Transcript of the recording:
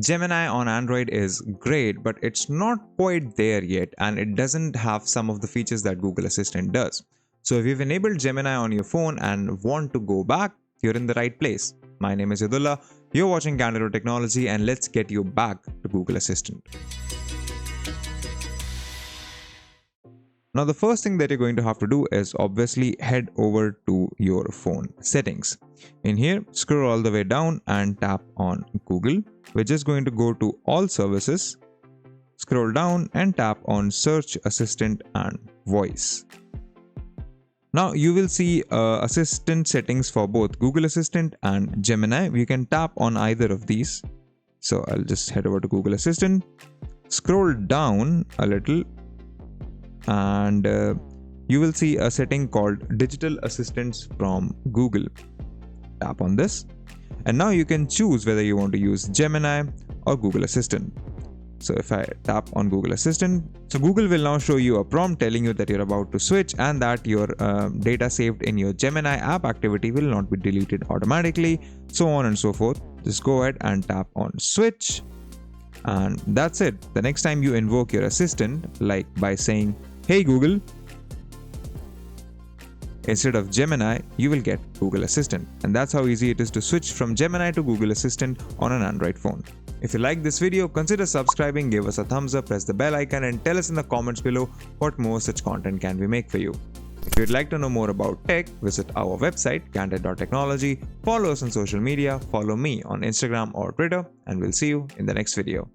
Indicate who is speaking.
Speaker 1: Gemini on Android is great, but it's not quite there yet, and it doesn't have some of the features that Google Assistant does. So if you've enabled Gemini on your phone and want to go back, you're in the right place. My name is Yadullah, you're watching Candid.Technology, and let's get you back to Google Assistant. Now the first thing that you're going to have to do is obviously head over to your phone settings. In here, scroll all the way down and tap on Google. We're just going to go to all services, scroll down and tap on search assistant and voice. Now you will see assistant settings for both Google Assistant and Gemini. You can tap on either of these. So I'll just head over to Google Assistant, scroll down a little, and you will see a setting called Digital Assistants from Google. Tap on this, and now you can choose whether you want to use Gemini or Google Assistant. So if I tap on Google Assistant, so Google will now show you a prompt telling you that you're about to switch and that your data saved in your Gemini app activity will not be deleted automatically, so on and so forth. Just go ahead and tap on switch, and that's it. The next time you invoke your assistant, like by saying, "Hey Google," instead of Gemini, you will get Google Assistant. And that's how easy it is to switch from Gemini to Google Assistant on an Android phone. If you like this video, consider subscribing, give us a thumbs up, press the bell icon, and tell us in the comments below what more such content can we make for you. If you'd like to know more about tech, visit our website, Candid.Technology, follow us on social media, follow me on Instagram or Twitter, and we'll see you in the next video.